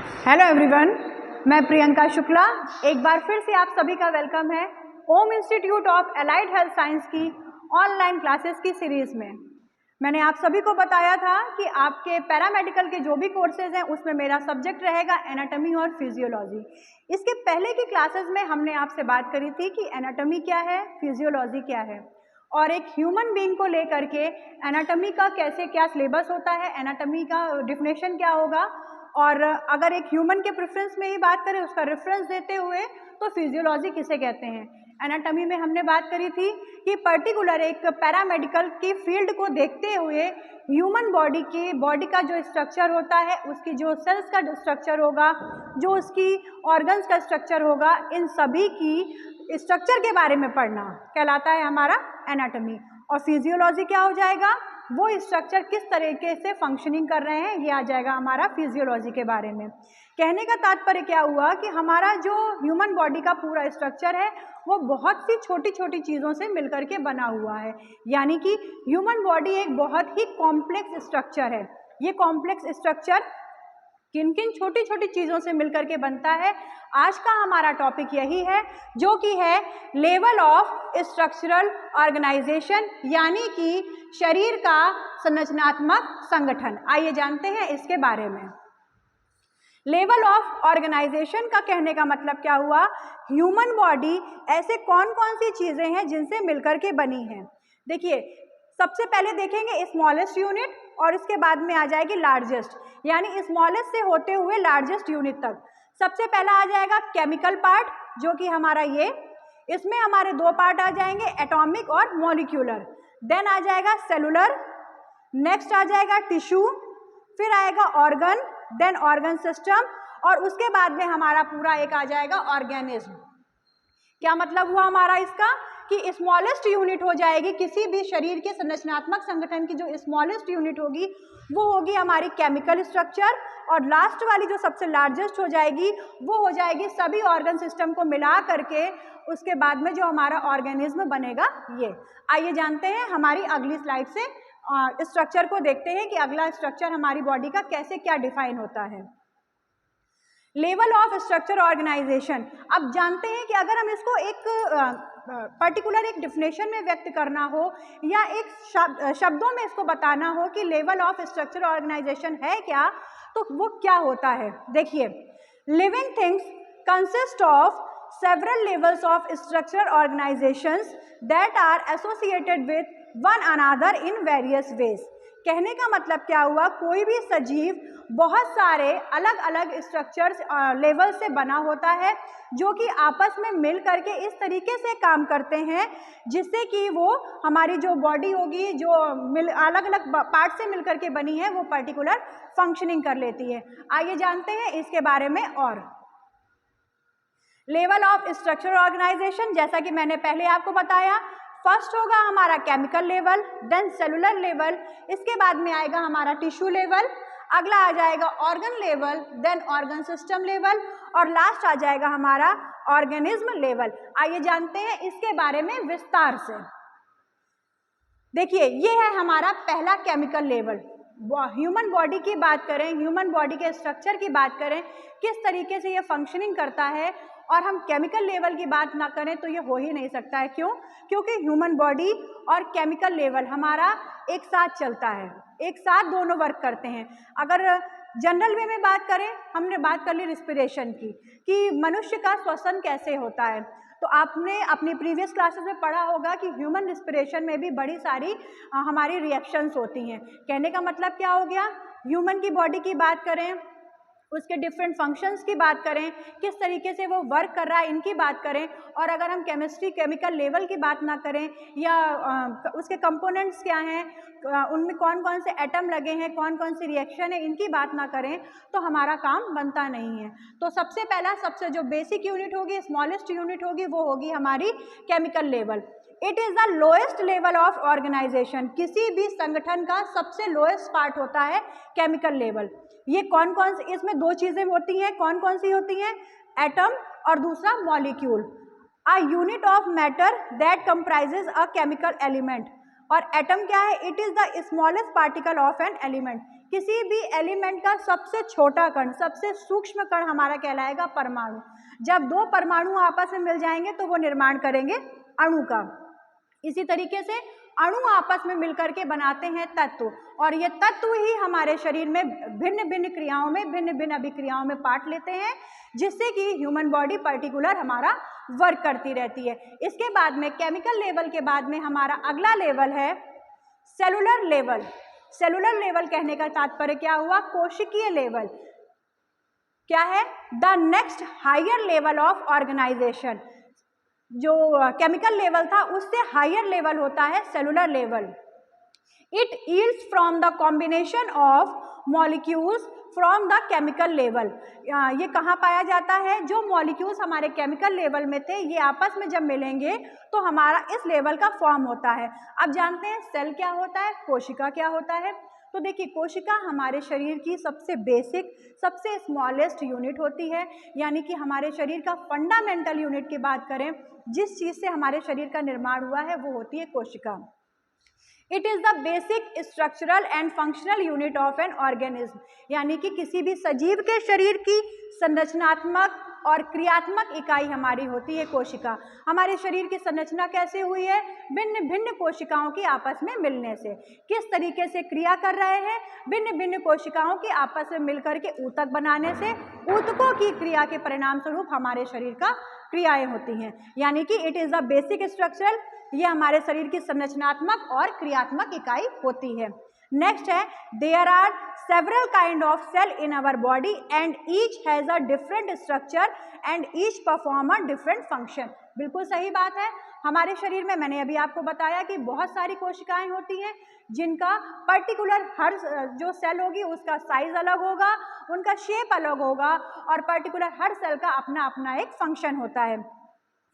Hello everyone, मैं प्रियंका शुक्ला। एक बार फिर से आप सभी का वेलकम है Om institute of allied health science की ऑनलाइन क्लासेस की सीरीज़ में। मैंने आप सभी को बताया था कि आपके पैरामेडिकल के जो भी कोर्सेज हैं उसमें मेरा सब्जेक्ट रहेगा एनाटॉमी और फिजियोलॉजी। इसके पहले की क्लासेस में हमने आपसे बात करी थी कि एनाटॉमी क्या है, फिजियोलॉजी क्या है, और एक ह्यूमन बीइंग को लेकर के एनाटॉमी का कैसे क्या सिलेबस होता है, एनाटॉमी का डिफिनेशन क्या होगा, और अगर एक ह्यूमन के प्रेफरेंस में ही बात करें उसका रेफरेंस देते हुए तो फिजियोलॉजी किसे कहते हैं। एनाटॉमी में हमने बात करी थी कि पर्टिकुलर एक पैरामेडिकल की फील्ड को देखते हुए ह्यूमन बॉडी का जो स्ट्रक्चर होता है, उसकी जो सेल्स का स्ट्रक्चर होगा, जो उसकी ऑर्गन्स का स्ट्रक्चर होगा, इन सभी की स्ट्रक्चर के बारे में पढ़ना कहलाता है हमारा एनाटॉमी। और फिजियोलॉजी क्या हो जाएगा, वो स्ट्रक्चर किस तरीके से फंक्शनिंग कर रहे हैं, ये आ जाएगा हमारा फिजियोलॉजी के बारे में। कहने का तात्पर्य क्या हुआ कि हमारा जो ह्यूमन बॉडी का पूरा स्ट्रक्चर है वो बहुत सी छोटी छोटी चीज़ों से मिलकर के बना हुआ है, यानी कि ह्यूमन बॉडी एक बहुत ही कॉम्प्लेक्स स्ट्रक्चर है। ये कॉम्प्लेक्स स्ट्रक्चर किन किन छोटी छोटी चीज़ों से मिलकर के बनता है, आज का हमारा टॉपिक यही है, जो कि है लेवल ऑफ स्ट्रक्चरल ऑर्गेनाइजेशन, यानी कि शरीर का संरचनात्मक संगठन। आइए जानते हैं इसके बारे में। लेवल ऑफ ऑर्गेनाइजेशन का कहने का मतलब क्या हुआ, ह्यूमन बॉडी ऐसे कौन कौन सी चीज़ें हैं जिनसे मिलकर के बनी हैं। देखिए, सबसे पहले देखेंगे स्मॉलेस्ट यूनिट और इसके बाद में आ जाएगी लार्जेस्ट, यानी स्मॉलेस्ट से होते हुए लार्जेस्ट यूनिट तक। सबसे पहला आ जाएगा केमिकल पार्ट, जो कि हमारा ये, इसमें हमारे दो पार्ट आ जाएंगे, एटॉमिक और मॉलिक्यूलर। देन आ जाएगा सेलुलर, नेक्स्ट आ जाएगा टिश्यू, फिर आएगा ऑर्गन, देन ऑर्गन सिस्टम, और उसके बाद में हमारा पूरा एक आ जाएगा ऑर्गेनिज्म। क्या मतलब हुआ हमारा इसका कि स्मॉलेस्ट यूनिट हो जाएगी किसी भी शरीर के संरचनात्मक संगठन की, जो स्मॉलेस्ट यूनिट होगी वो होगी हमारी केमिकल स्ट्रक्चर, और लास्ट वाली जो सबसे लार्जेस्ट हो जाएगी वो हो जाएगी सभी ऑर्गन सिस्टम को मिला करके उसके बाद में जो हमारा ऑर्गेनिज्म बनेगा ये। आइए जानते हैं हमारी अगली स्लाइड से स्ट्रक्चर को देखते हैं कि अगला स्ट्रक्चर हमारी बॉडी का कैसे क्या डिफाइन होता है। Level of structure organisation. अब जानते हैं कि अगर हम इसको एक पर्टिकुलर एक डिफिनेशन में व्यक्त करना हो या एक शब्दों में इसको बताना हो कि लेवल ऑफ स्ट्रक्चर ऑर्गेनाइजेशन है क्या, तो वो क्या होता है। देखिए, living things consist of several levels of structural organizations that are associated with one another in various ways। कहने का मतलब क्या हुआ, कोई भी सजीव बहुत सारे अलग अलग स्ट्रक्चर्स लेवल से बना होता है, जो कि आपस में मिल करके इस तरीके से काम करते हैं जिससे कि वो हमारी जो बॉडी होगी, जो अलग अलग पार्ट से मिल करके बनी है, वो पर्टिकुलर फंक्शनिंग कर लेती है। आइए जानते हैं इसके बारे में और। लेवल ऑफ स्ट्रक्चरल ऑर्गेनाइजेशन, जैसा कि मैंने पहले आपको बताया, फर्स्ट होगा हमारा chemical level, then cellular level, इसके बाद में आएगा हमारा टिश्यू लेवल, अगला आ जाएगा organ level, then organ system level, और लास्ट आ जाएगा हमारा ऑर्गेनिज्म लेवल। आइए जानते हैं इसके बारे में विस्तार से। देखिए, ये है हमारा पहला केमिकल लेवल। ह्यूमन बॉडी की बात करें, ह्यूमन बॉडी के स्ट्रक्चर की बात करें, किस तरीके से ये फंक्शनिंग करता है, और हम केमिकल लेवल की बात ना करें तो ये हो ही नहीं सकता है। क्यों? क्योंकि ह्यूमन बॉडी और केमिकल लेवल हमारा एक साथ चलता है, एक साथ दोनों वर्क करते हैं। अगर जनरल वे में बात करें, हमने बात कर ली रिस्पिरेशन की कि मनुष्य का श्वसन कैसे होता है, तो आपने अपनी प्रीवियस क्लासेस में पढ़ा होगा कि ह्यूमन रिस्पिरेशन में भी बड़ी सारी हमारी रिएक्शंस होती हैं। कहने का मतलब क्या हो गया, ह्यूमन की बॉडी की बात करें, उसके डिफरेंट फंक्शंस की बात करें, किस तरीके से वो वर्क कर रहा है, इनकी बात करें, और अगर हम केमिकल लेवल की बात ना करें या उसके कंपोनेंट्स क्या हैं, उनमें कौन कौन से एटम लगे हैं, कौन कौन सी रिएक्शन है, इनकी बात ना करें तो हमारा काम बनता नहीं है। तो सबसे पहला, सबसे जो बेसिक यूनिट होगी, स्मॉलेस्ट यूनिट होगी, वो होगी हमारी chemical level. It is the lowest level of organisation. किसी भी संगठन का सबसे लोएस्ट पार्ट होता है केमिकल लेवल। ये कौन कौन सी, इसमें दो चीज़ें होती हैं, कौन कौन सी होती हैं, एटम और दूसरा molecule. A unit of matter that comprises a chemical element. और एटम क्या है? It is the smallest particle of an element. किसी भी एलिमेंट का सबसे छोटा कण, सबसे सूक्ष्म कण हमारा कहलाएगा परमाणु। जब दो परमाणु आपस में मिल जाएंगे तो वो निर्माण करेंगे अणु का। इसी तरीके से अणु आपस में मिलकर के बनाते हैं तत्व, और ये तत्व ही हमारे शरीर में भिन्न भिन्न क्रियाओं में, भिन्न भिन्न अभिक्रियाओं में पार्ट लेते हैं, जिससे कि ह्यूमन बॉडी पर्टिकुलर हमारा वर्क करती रहती है। इसके बाद में केमिकल लेवल के बाद में हमारा अगला लेवल है सेलुलर लेवल। सेलुलर लेवल कहने का तात्पर्य क्या हुआ? कोशिकीय लेवल। क्या है? The next higher level of organisation. जो केमिकल लेवल था उससे हायर लेवल होता है cellular level. It yields from the combination of molecules from the chemical level. ये कहाँ पाया जाता है? जो मॉलिक्यूल्स हमारे केमिकल लेवल में थे ये आपस में जब मिलेंगे तो हमारा इस लेवल का फॉर्म होता है। अब जानते हैं सेल क्या होता है, कोशिका क्या होता है। तो देखिए, कोशिका हमारे शरीर की सबसे बेसिक, सबसे स्मॉलेस्ट यूनिट होती है, यानी कि हमारे शरीर का फंडामेंटल यूनिट की बात करें, जिस चीज़ से हमारे शरीर का निर्माण हुआ है वो होती है कोशिका। It is the basic structural and functional unit of an organism, यानी कि किसी भी सजीव के शरीर की संरचनात्मक और क्रियात्मक इकाई हमारी होती है कोशिका। हमारे शरीर की संरचना कैसे हुई है? भिन्न भिन्न कोशिकाओं की आपस में मिलने से। किस तरीके से क्रिया कर रहे हैं? भिन्न भिन्न कोशिकाओं की आपस में मिलकर के ऊतक बनाने से। ऊतकों की क्रिया के परिणाम स्वरूप हमारे शरीर का क्रियाएं होती हैं, यानी कि it is the basic structural, ये हमारे शरीर की संरचनात्मक और क्रियात्मक इकाई होती है। नेक्स्ट है there are several kind of cell in our body and each has a different structure and each perform a different function. बिल्कुल सही बात है। हमारे शरीर में मैंने अभी आपको बताया कि बहुत सारी कोशिकाएं होती हैं जिनका पर्टिकुलर हर जो सेल होगी उसका साइज अलग होगा, उनका शेप अलग होगा, और पर्टिकुलर हर सेल का अपना अपना एक फंक्शन होता है।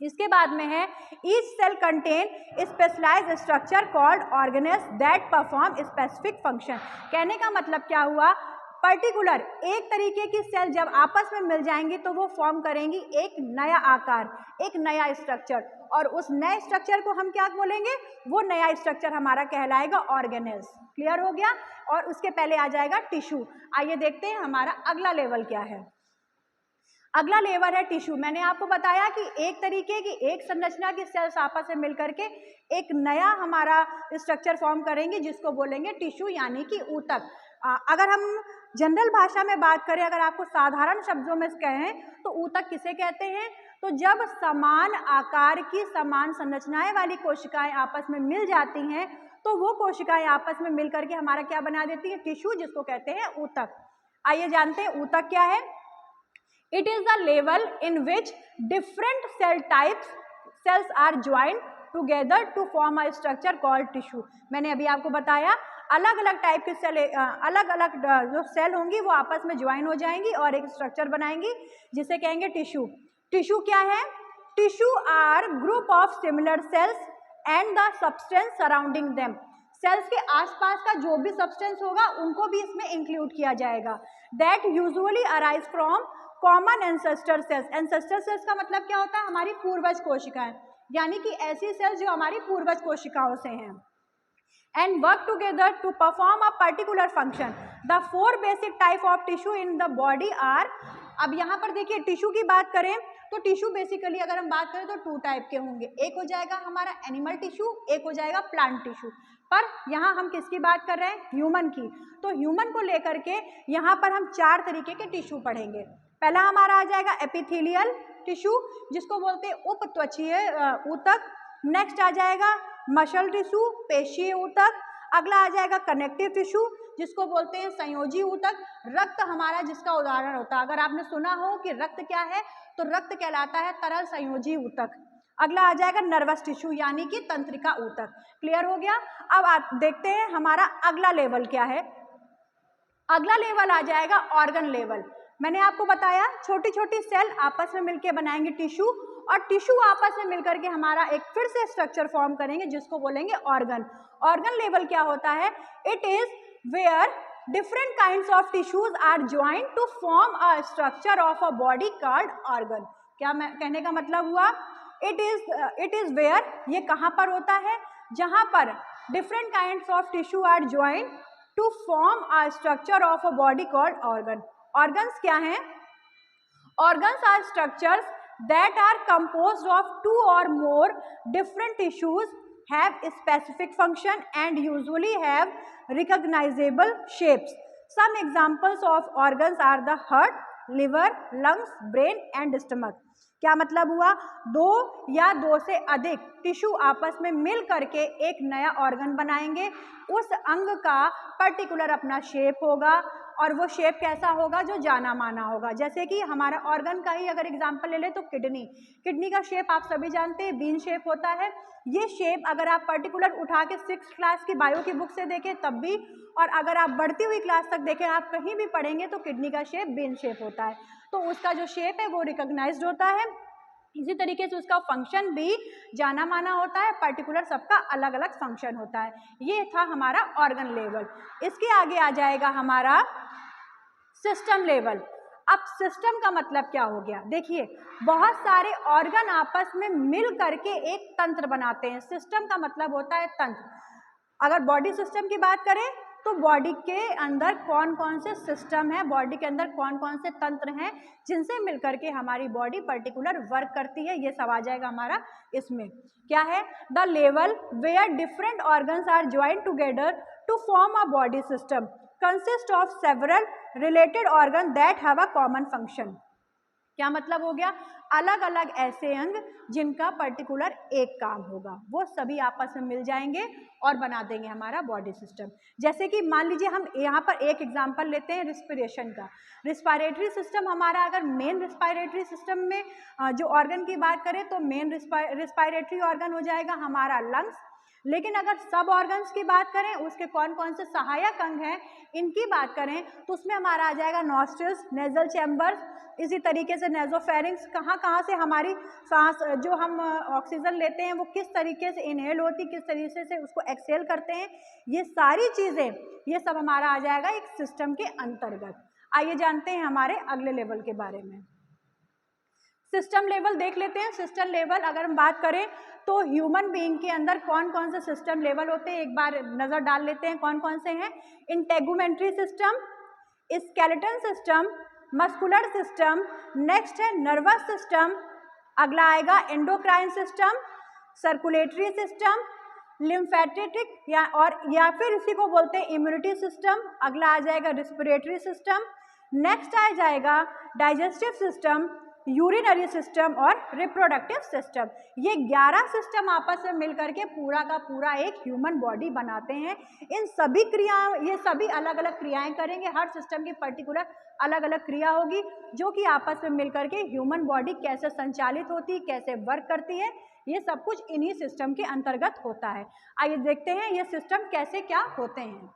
इसके बाद में है each cell contain specialized structure called organelles that perform specific function. कहने का मतलब क्या हुआ? पर्टिकुलर एक तरीके की सेल जब आपस में मिल जाएंगी तो वो फॉर्म करेंगी एक नया आकार, एक नया स्ट्रक्चर, और उस नए स्ट्रक्चर को हम क्या बोलेंगे? वो नया स्ट्रक्चर हमारा कहलाएगा ऑर्गेनेल्स। क्लियर हो गया? और उसके पहले आ जाएगा टिश्यू। आइए देखते हैं हमारा अगला लेवल क्या है। अगला लेवल है टिश्यू। मैंने आपको बताया कि एक तरीके की, एक संरचना की सेल्स आपस में मिलकर के एक नया हमारा स्ट्रक्चर फॉर्म करेंगे जिसको बोलेंगे टिश्यू, यानी कि ऊतक। अगर हम जनरल भाषा में बात करें, अगर आपको साधारण शब्दों में कहें तो ऊतक किसे कहते हैं? तो जब समान आकार की, समान संरचनाएं वाली कोशिकाएं आपस में मिल जाती हैं तो वो कोशिकाएं आपस में मिलकर के हमारा क्या बना देती हैं? टिश्यू, जिसको कहते हैं ऊतक। आइए जानते हैं ऊतक क्या है। It is the level in which different cells are joined together to form a structure called tissue। मैंने अभी आपको बताया अलग अलग टाइप के सेल, अलग अलग जो सेल होंगी वो आपस में ज्वाइन हो जाएंगी और एक स्ट्रक्चर बनाएंगी जिसे कहेंगे टिश्यू। टिश्यू क्या है? Tissue are group of similar cells and the substance surrounding them. Cells के आसपास का जो भी सब्सटेंस होगा उनको भी इसमें इंक्लूड किया जाएगा। That usually arise from common ancestor cells. Ancestor cells का मतलब क्या होता है? हमारी पूर्वज कोशिकाएं, यानी कि ऐसी सेल्स जो हमारी पूर्वज कोशिकाओं से हैं। And work together to perform a particular function. The 4 basic type of tissue in the body are. अब यहाँ पर देखिए, टिश्यू की बात करें तो टिश्यू बेसिकली अगर हम बात करें तो 2 टाइप के होंगे। एक हो जाएगा हमारा एनिमल टिश्यू, एक हो जाएगा प्लांट टिश्यू। पर यहाँ हम किसकी बात कर रहे हैं? ह्यूमन की। तो ह्यूमन को लेकर के यहाँ पर हम 4 तरीके के टिश्यू पढ़ेंगे। पहला हमारा आ जाएगा एपिथेलियल टिश्यू, जिसको बोलते हैं उपत्वचीय ऊतक। नेक्स्ट आ जाएगा मसल टिश्यू, पेशीय ऊतक। अगला आ जाएगा कनेक्टिव टिश्यू, जिसको बोलते हैं संयोजी ऊतक। रक्त हमारा जिसका उदाहरण होता है, अगर आपने सुना हो कि रक्त क्या है तो रक्त कहलाता है तरल संयोजी ऊतक। अगला आ जाएगा नर्वस टिश्यू, यानी कि तंत्रिका ऊतक। क्लियर हो गया? अब आप देखते हैं हमारा अगला लेवल क्या है। अगला लेवल आ जाएगा ऑर्गन लेवल। मैंने आपको बताया छोटी छोटी सेल आपस में मिलकर बनाएंगे टिश्यू, और टिश्यू आपस में मिलकर के हमारा एक फिर से स्ट्रक्चर फॉर्म करेंगे जिसको बोलेंगे ऑर्गन। ऑर्गन लेवल क्या होता है? It is where different kinds of tissues are joined to form a structure of a body called organ. क्या मैं कहने का मतलब हुआ? इट इज वेयर, ये कहाँ पर होता है? जहाँ पर different kinds of tissue are joined to form a structure of a body called organ. Organs क्या हैं? Organs are structures that are composed of two or more different tissues, have a specific function and usually have recognizable shapes. Some examples of organs are the heart, liver, lungs, brain and stomach. क्या मतलब हुआ? दो या दो से अधिक tissue आपस में मिल करके एक नया ऑर्गन बनाएंगे। उस अंग का पर्टिकुलर अपना शेप होगा और वो शेप कैसा होगा? जो जाना माना होगा। जैसे कि हमारा ऑर्गन का ही अगर एग्जांपल ले ले तो किडनी का शेप आप सभी जानते हैं, बीन शेप होता है। ये शेप अगर आप पर्टिकुलर उठा के 6th क्लास की बायो की बुक से देखें तब भी, और अगर आप बढ़ती हुई क्लास तक देखें, आप कहीं भी पढ़ेंगे तो किडनी का शेप बीन शेप होता है। तो उसका जो शेप है वो रिकॉग्नाइज्ड होता है। इसी तरीके से उसका फंक्शन भी जाना माना होता है, पर्टिकुलर सबका अलग अलग फंक्शन होता है। ये था हमारा ऑर्गन लेवल। इसके आगे आ जाएगा हमारा सिस्टम लेवल। अब सिस्टम का मतलब क्या हो गया? देखिए, बहुत सारे ऑर्गन आपस में मिल करके एक तंत्र बनाते हैं। सिस्टम का मतलब होता है तंत्र। अगर बॉडी सिस्टम की बात करें तो बॉडी के अंदर कौन कौन से सिस्टम है, बॉडी के अंदर कौन कौन से तंत्र हैं जिनसे मिलकर के हमारी बॉडी पर्टिकुलर वर्क करती है, ये सब आ जाएगा हमारा इसमें। क्या है? The level where different organs are joined together to form a body system consist of several related organ that have a common function. क्या मतलब हो गया? अलग अलग ऐसे अंग जिनका पर्टिकुलर एक काम होगा, वो सभी आपस में मिल जाएंगे और बना देंगे हमारा बॉडी सिस्टम। जैसे कि मान लीजिए हम यहाँ पर एक एग्जांपल लेते हैं रिस्पिरेशन का। रिस्पायरेटरी सिस्टम हमारा, अगर मेन रिस्पायरेटरी सिस्टम में जो ऑर्गन की बात करें तो मेन रिस्पायरेटरी ऑर्गन हो जाएगा हमारा लंग्स। लेकिन अगर सब ऑर्गन्स की बात करें, उसके कौन कौन से सहायक अंग हैं इनकी बात करें तो उसमें हमारा आ जाएगा नॉस्ट्रिल्स, नेजल चैम्बर्स, इसी तरीके से नेजोफेरिंक्स। कहाँ से हमारी सांस जो हम ऑक्सीजन लेते हैं वो किस तरीके से इनहेल होती, किस तरीके से उसको एक्सहेल करते हैं, ये सारी चीज़ें, ये सब हमारा आ जाएगा एक सिस्टम के अंतर्गत। आइए जानते हैं हमारे अगले लेवल के बारे में। सिस्टम लेवल देख लेते हैं। सिस्टम लेवल अगर हम बात करें तो ह्यूमन बीइंग के अंदर कौन कौन से सिस्टम लेवल होते हैं, एक बार नज़र डाल लेते हैं कौन कौन से हैं। Integumentary system, skeleton system, muscular system, next है नर्वस सिस्टम, अगला आएगा endocrine system, circulatory system, lymphatic या फिर इसी को बोलते हैं इम्यूनिटी सिस्टम, अगला आ जाएगा रिस्पिरेटरी सिस्टम, नेक्स्ट आ जाएगा डाइजेस्टिव सिस्टम, यूरिनरी सिस्टम और रिप्रोडक्टिव सिस्टम। ये 11 सिस्टम आपस में मिलकर के पूरा का पूरा एक ह्यूमन बॉडी बनाते हैं। इन सभी क्रियाओं, ये सभी अलग अलग क्रियाएं करेंगे, हर सिस्टम की पर्टिकुलर अलग अलग क्रिया होगी जो कि आपस में मिलकर के ह्यूमन बॉडी कैसे संचालित होती है, कैसे वर्क करती है, ये सब कुछ इन्हीं सिस्टम के अंतर्गत होता है। आइए देखते हैं ये सिस्टम कैसे क्या होते हैं।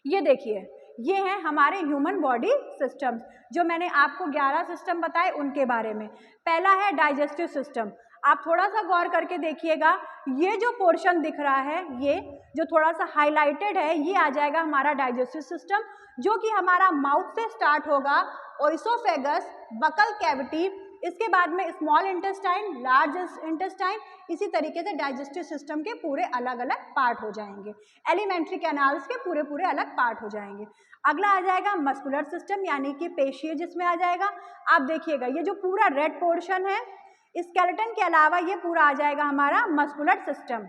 ये देखिए, ये हैं हमारे ह्यूमन बॉडी सिस्टम्स, जो मैंने आपको 11 सिस्टम बताए उनके बारे में। पहला है डाइजेस्टिव सिस्टम। आप थोड़ा सा गौर करके देखिएगा, ये जो पोर्शन दिख रहा है, ये जो थोड़ा सा हाईलाइटेड है, ये आ जाएगा हमारा डाइजेस्टिव सिस्टम, जो कि हमारा माउथ से स्टार्ट होगा, ओइसोफेगस, बकल कैविटी, इसके बाद में स्मॉल इंटेस्टाइन, लार्ज इंटेस्टाइन, इसी तरीके से डाइजेस्टिव सिस्टम के पूरे अलग अलग पार्ट हो जाएंगे। एलिमेंट्री कैनाल्स के पूरे पूरे अलग पार्ट हो जाएंगे। अगला आ जाएगा मस्कुलर सिस्टम, यानी कि पेशीय जिसमें आ जाएगा। आप देखिएगा ये जो पूरा रेड पोर्शन है, स्केलेटन के अलावा ये पूरा आ जाएगा हमारा मस्कुलर सिस्टम।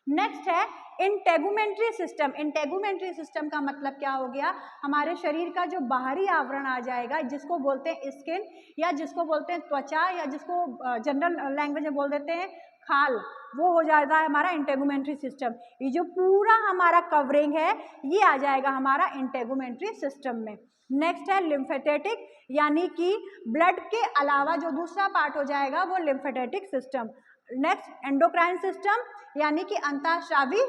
नेक्स्ट है इंटेगुमेंट्री सिस्टम। इंटेगुमेंट्री सिस्टम का मतलब क्या हो गया? हमारे शरीर का जो बाहरी आवरण आ जाएगा, जिसको बोलते हैं स्किन, या जिसको बोलते हैं त्वचा, या जिसको जनरल लैंग्वेज में बोल देते हैं खाल, वो हो जाता है हमारा इंटेगुमेंट्री सिस्टम। ये जो पूरा हमारा कवरिंग है, ये आ जाएगा हमारा इंटेगुमेंट्री सिस्टम में। नेक्स्ट है लिम्फेटिक, यानी कि ब्लड के अलावा जो दूसरा पार्ट हो जाएगा वो lymphatic system. Next endocrine system, यानी कि अंतःस्रावी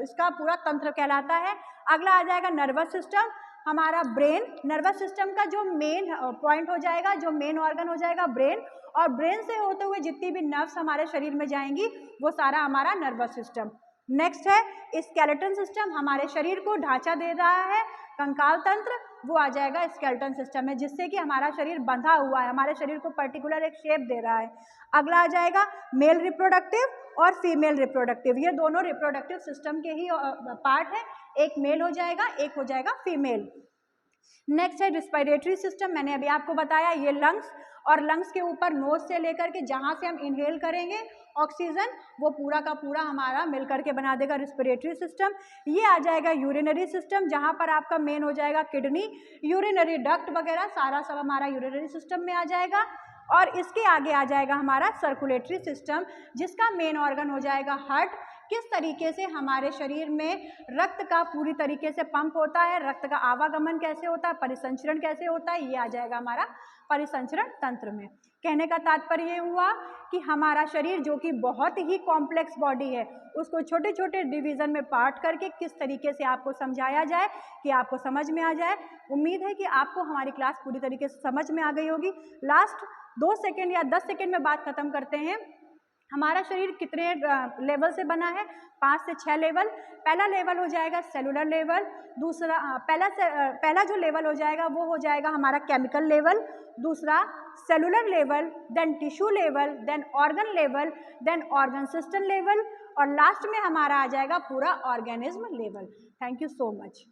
इसका पूरा तंत्र कहलाता है। अगला आ जाएगा नर्वस सिस्टम, हमारा ब्रेन। नर्वस सिस्टम का जो मेन पॉइंट हो जाएगा, जो मेन ऑर्गन हो जाएगा ब्रेन, और ब्रेन से होते हुए जितनी भी नर्व्स हमारे शरीर में जाएंगी वो सारा हमारा नर्वस सिस्टम। नेक्स्ट है स्केलेटन सिस्टम, हमारे शरीर को ढांचा दे रहा है कंकाल तंत्र, वो आ जाएगा स्केलेटन सिस्टम में, जिससे कि हमारा शरीर बंधा हुआ है, हमारे शरीर को पर्टिकुलर एक शेप दे रहा है। अगला आ जाएगा मेल रिप्रोडक्टिव और फीमेल रिप्रोडक्टिव, ये दोनों रिप्रोडक्टिव सिस्टम के ही पार्ट है, एक मेल हो जाएगा, एक हो जाएगा फीमेल। नेक्स्ट है रिस्पिरेटरी सिस्टम, मैंने अभी आपको बताया ये लंग्स, और लंग्स के ऊपर नोज से लेकर के जहाँ से हम इनहेल करेंगे ऑक्सीजन, वो पूरा का पूरा हमारा मिलकर के बना देगा रिस्पिरेटरी सिस्टम। ये आ जाएगा यूरिनरी सिस्टम, जहाँ पर आपका मेन हो जाएगा किडनी, यूरिनरी डक्ट वगैरह सारा सब हमारा यूरिनरी सिस्टम में आ जाएगा। और इसके आगे आ जाएगा हमारा सर्कुलेटरी सिस्टम, जिसका मेन ऑर्गन हो जाएगा हार्ट। किस तरीके से हमारे शरीर में रक्त का पूरी तरीके से पंप होता है, रक्त का आवागमन कैसे होता है, परिसंचरण कैसे होता है, ये आ जाएगा हमारा परिसंचरण तंत्र में। कहने का तात्पर्य ये हुआ कि हमारा शरीर जो कि बहुत ही कॉम्प्लेक्स बॉडी है, उसको छोटे छोटे डिवीज़न में पार्ट करके किस तरीके से आपको समझाया जाए कि आपको समझ में आ जाए। उम्मीद है कि आपको हमारी क्लास पूरी तरीके से समझ में आ गई होगी। लास्ट 2 सेकेंड या 10 सेकेंड में बात खत्म करते हैं। हमारा शरीर कितने लेवल से बना है? 5 से 6 लेवल। पहला लेवल हो जाएगा सेलुलर लेवल, दूसरा पहला जो लेवल हो जाएगा वो हो जाएगा हमारा केमिकल लेवल, दूसरा cellular level, then tissue level, then organ level, then organ system level, और लास्ट में हमारा आ जाएगा पूरा organism level. Thank you so much.